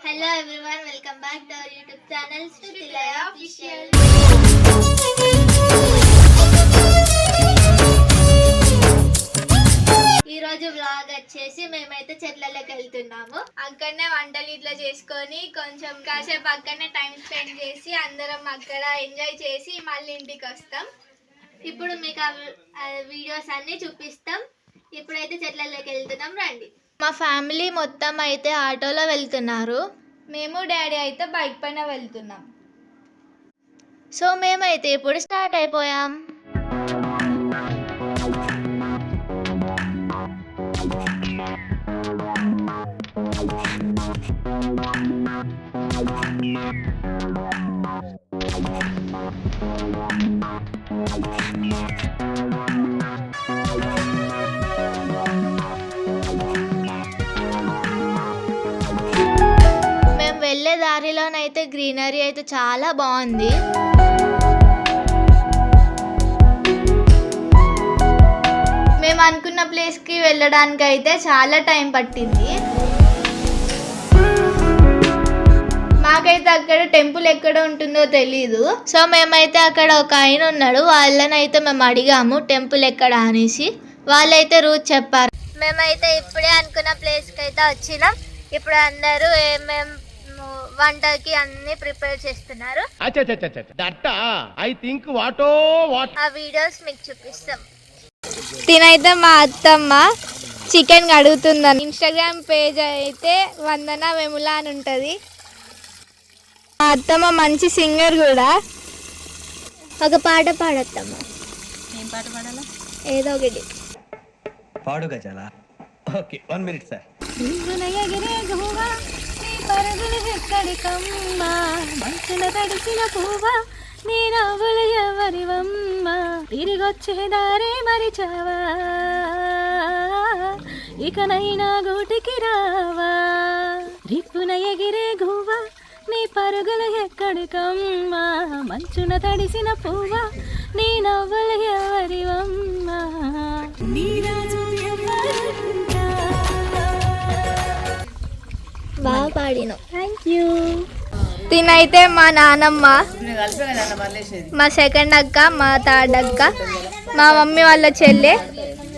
Hello everyone, welcome back to our YouTube channel Shrutilaya Official. ఈ రోజు vlog వచ్చేసి మేమైతే చెట్లలోకి వెళ్తున్నాము. అక్కడనే వంటలు ఇట్లా చేసుకొని కొంచెం కాసేపు అక్కడనే టైం స్పెండ్ చేసి అందరం అక్కడ ఎంజాయ్ చేసి మళ్ళీ ఇంటికి వస్తాం. ఇప్పుడు మీకు ఆ వీడియోస్ అన్ని చూపిస్తాం. ఇప్పుడైతే చెట్లలోకి వెళ్తున్నాం, రండి. మా ఫ్యామిలీ మొత్తం అయితే ఆటోలో వెళ్తున్నారు. మేము డాడీ అయితే బైక్ పైన వెళ్తున్నాం. సో మేమైతే ఇప్పుడు స్టార్ట్ అయిపోయాం. వెళ్ళే దారిలోనైతే గ్రీనరీ అయితే చాలా బాగుంది. మేము అనుకున్న ప్లేస్కి వెళ్ళడానికి అయితే చాలా టైం పట్టింది. మాకైతే అక్కడ టెంపుల్ ఎక్కడ ఉంటుందో తెలీదు. సో మేమైతే అక్కడ ఒక ఆయన ఉన్నాడు, వాళ్ళనైతే మేము అడిగాము టెంపుల్ ఎక్కడ అనేసి. వాళ్ళైతే రూట్ చెప్పారు. మేమైతే ఇప్పుడే అనుకున్న ప్లేస్కి అయితే వచ్చినాం. ఇప్పుడు అందరూ వంటకి అన్ని ప్రిపేర్ చేస్తున్నారు. ఆ వీడియోస్ మీకు చూపిస్తాం. తినైతే మా అత్తమ్మ చికెన్ అడుగుతుందని. ఇన్స్టాగ్రామ్ పేజ్ అయితే వందన వెముల అని ఉంటుంది. మా అత్తమ్మ మంచి సింగర్ కూడా. ఒక పాట పాడత్తమ్మ. ఏం పాట పాడాలా? ఏదో ఒకటి పాడు గజాలా. Okay, 1 minute sir. పరుగులు ఎక్కడికమ్మా మంచున తడిసిన పువ్వా నీ నవ్వులు ఎవరివమ్మా తిరిగొచ్చే దారే మరిచావా ఇకనైనా గూటికి రావా రిప్పున ఎగిరే గువ్వా నీ పరుగులు ఎక్కడికమ్మా మంచున తడిసిన పువ్వా నీ నవ్వులు ఎవరివమ్మా నీ రాజు బాగా పాడిన. Thank you. తినైతే మా నానమ్మ, మా సెకండ్ అక్క, మా థర్డ్ అక్క, మా మమ్మీ వాళ్ళ చెల్లె,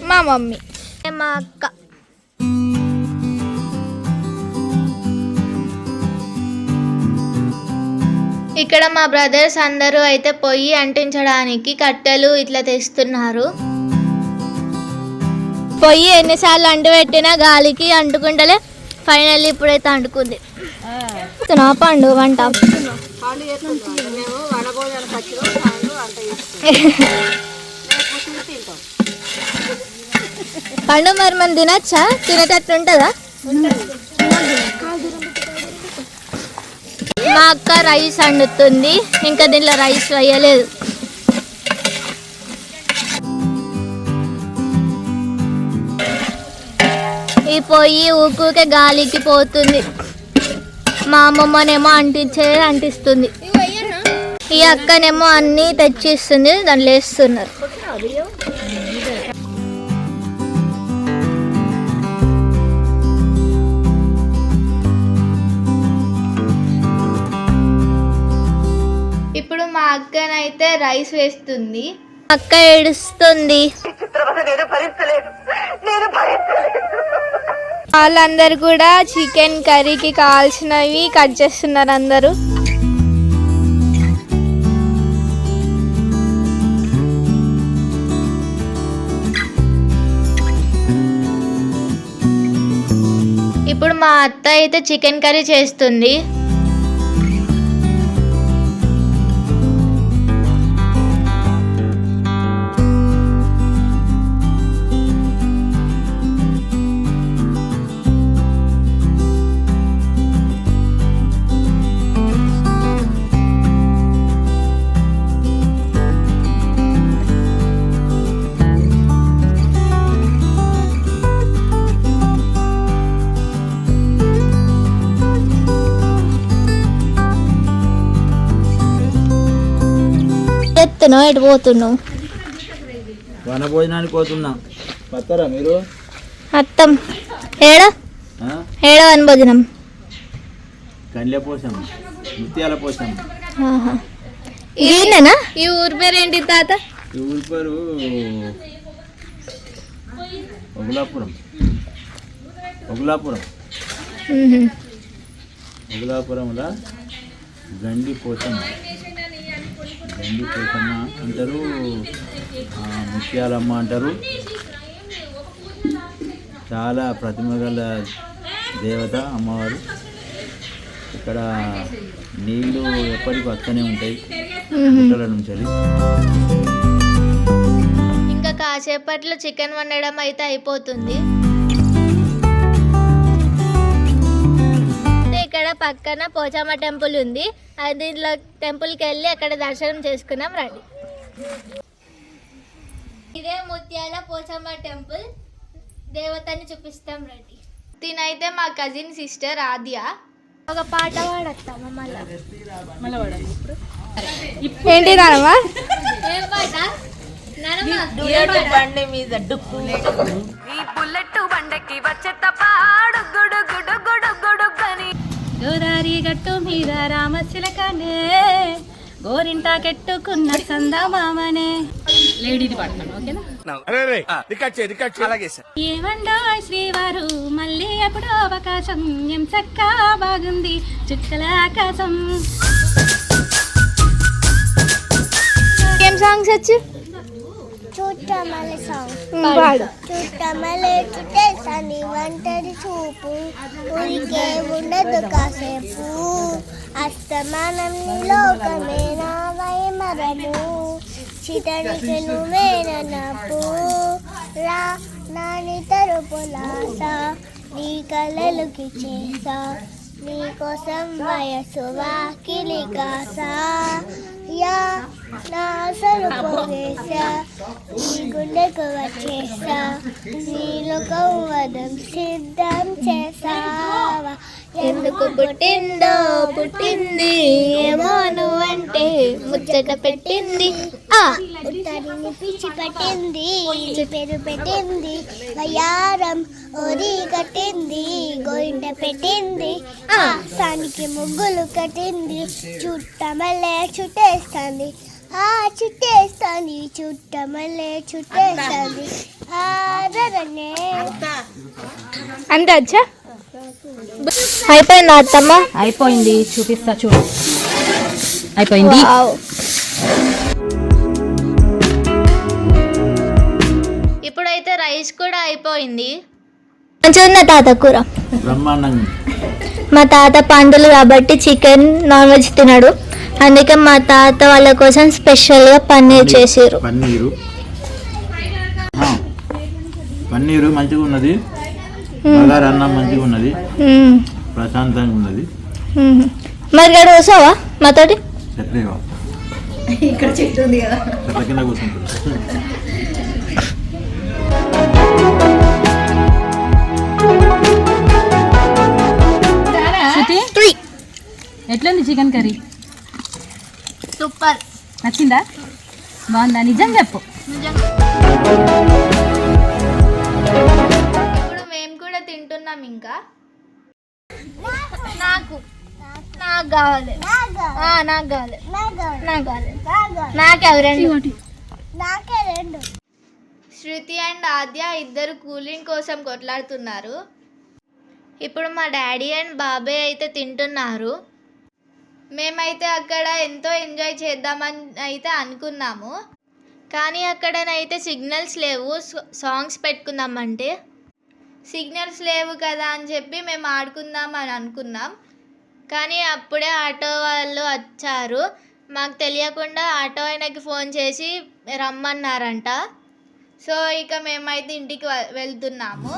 మా మమ్మీ, మా అక్క. ఇక్కడ మా బ్రదర్స్ అందరూ అయితే పొయ్యి అంటించడానికి కట్టెలు ఇట్లా తెస్తున్నారు. పొయ్యి ఎన్నిసార్లు అంటుపెట్టినా గాలికి అంటుకుంటలే. ఫైనల్లీ ఇప్పుడైతే అంటుకుంది. పండు వంట పండు మరి మనం తినచ్చా? తినేటట్టు ఉంటుందా? మా అక్క రైస్ వండుతుంది, ఇంకా దీంట్లో రైస్ వేయలేదు. ఈ పొయ్యి ఊకే గాలికి పోతుంది. మా అమ్మమ్మనేమో అంటిస్తుంది. ఈ అక్కనేమో అన్నీ తెచ్చిస్తుంది, దాంట్లో వేస్తున్నారు. ఇప్పుడు మా అక్కనైతే రైస్ వేస్తుంది. అక్క ఏడుస్తుంది. వాళ్ళందరూ కూడా చికెన్ కర్రీకి కావాల్సినవి కట్ చేస్తున్నారు అందరూ. ఇప్పుడు మా అత్త అయితే చికెన్ కర్రీ చేస్తుంది. ఎటు పోతున్నావు? వనభోజనానికి పోతున్నా. వస్తారా మీరు? అత్తం ఏడా వనభోజనం కండ్ల పోసం, ముత్యాల పోసం. ఈయననా? ఈ ఊరి పేరు ఏంటి తాత? ఈ ఊరి పేరు ఒగులాపురం. ఒగులాపురంలో గండి పోసమ్మ అంటారు, ముత్యాలమ్మ అంటారు. చాలా ప్రతిమ గల దేవత అమ్మవారు. ఇక్కడ నీళ్లు ఎప్పటికీ వస్తూనే ఉంటాయి గుట్టల నుంచి. ఇంకా కాసేపట్లో చికెన్ వండడం అయితే అయిపోతుంది. ఇక్కడ పక్కన పోచమ్మ టెంపుల్ ఉంది. దీంట్లో టెంపుల్కి వెళ్ళి అక్కడ దర్శనం చేసుకున్నాం. రండి. ఇదే ముత్యాల పోచమ్మ టెంపుల్. దేవతని చూపిస్తాం రండి. తినైతే మా కజిన్ సిస్టర్ ఆద్య. ఒక పాట పాడతామా మళ్ళీ? ఏంటి నానమ్మ? ఏం పాట బండి మీద డుక్కు ఈ బుల్లెట్ బండకి వచ్చేత పాడు గుడు గుడు గుడు గుడుగని గోదారి గట్టు మీద రామశిలకనే గోరింటా కెట్టుకున్న సందమామనే. లేడీది పాడతాను, ఓకేనా? ఏమండో శ్రీవారు మళ్ళీ ఎప్పుడో అవకాశం, ఏం చక్కా బాగుంది చుక్కల ఆకాశం. ఏం సాంగ్స్ వచ్చు? చుట్టమల సాంగ్ చుట్టమలే చుట్టేసాని వంటరి చూపు ఊరికే ఉండదు కాసేపు అస్తమానం లోకమే నా వైమరము చితనికి నువ్వేనపు రా నాని తరుపులాస నీ కలలుకి చేసా నీకోసం వయసు వాకిలి కాసా యా నా సరుపోగేసా నీ గుండెకు వచ్చేసా నీలో కవ్వడం సిద్ధం చేసావా ఎందుకు పుట్టిందో పుట్టింది ఏమో నువ్వంటే ముచ్చట పెట్టింది ఉత్తరిని పిచ్చి పట్టింది పేరు పెట్టింది వయారం ఓరి కట్టింది గోయింట పెట్టింది సానికి ముగ్గులు కట్టింది చుట్టమల్లే చుట్టేస్తుంది చుట్టేస్తుంది చుట్టమల్లే చుట్టేస్తుంది అంతే వచ్చా? అయిపోయింది అత్తమ్మ? అయిపోయింది, చూపిస్తా చూడు. అయిపోయింది. ఇప్పుడైతే రైస్ కూడా అయిపోయింది. మంచిగా తాత కూర బ్రహ్మాండంగా. మా తాత పండులు కాబట్టి చికెన్ నాన్ వెజ్ తినడు, అందుకే మా తాత వాళ్ళ కోసం స్పెషల్గా పన్నీర్ చేసారు. పన్నీరు మంచిగా ఉన్నది, బగారా అన్నం మంచిగా ఉన్నది, ప్రశాంతంగా ఉన్నది. మరి ఇక్కడ వస్తావా మాతోటి? చెట్లేవా? ఇక్కడ చెట్టు ఉంది కదా, చెట్ల కింద కూర్చుంటుంది. ఎట్లుంది చికెన్ కర్రీ? సూపర్. నచ్చిందా? బాగుందా? నిజం చెప్పు. ఇప్పుడు మేము కూడా తింటున్నాం. ఇంకా నాకు కావాలి, నాకు కావాలి, నాకే రెండు. శృతి అండ్ ఆద్య ఇద్దరు కూలింగ్ కోసం కొట్లాడుతున్నారు. ఇప్పుడు మా డాడీ అండ్ బాబాయ్ అయితే తింటున్నారు. మేమైతే అక్కడ ఎంతో ఎంజాయ్ చేద్దామని అయితే అనుకున్నాము, కానీ అక్కడనైతే సిగ్నల్స్ లేవు. సాంగ్స్ పెట్టుకుందామంటే సిగ్నల్స్ లేవు కదా అని చెప్పి మేము ఆడుకుందాం అని అనుకున్నాం. కానీ అప్పుడే ఆటో వాళ్ళు వచ్చారు. మాకు తెలియకుండా ఆటో ఆయనకి ఫోన్ చేసి రమ్మన్నారంట. సో ఇక మేమైతే ఇంటికి వెళ్తున్నాము.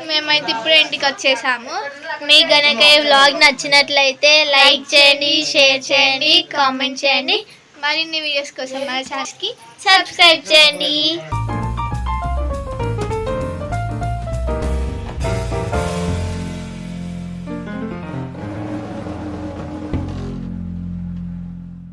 మేమైతే ఇప్పుడు ఇంటికి వచ్చేసాము. మీకు గనక ఈ వ్లాగ్ నచ్చినట్లయితే లైక్ చేయండి, షేర్ చేయండి, కామెంట్ చేయండి. మరిన్ని వీడియోస్ కోసం మన ఛానల్కి సబ్స్క్రైబ్ చేయండి.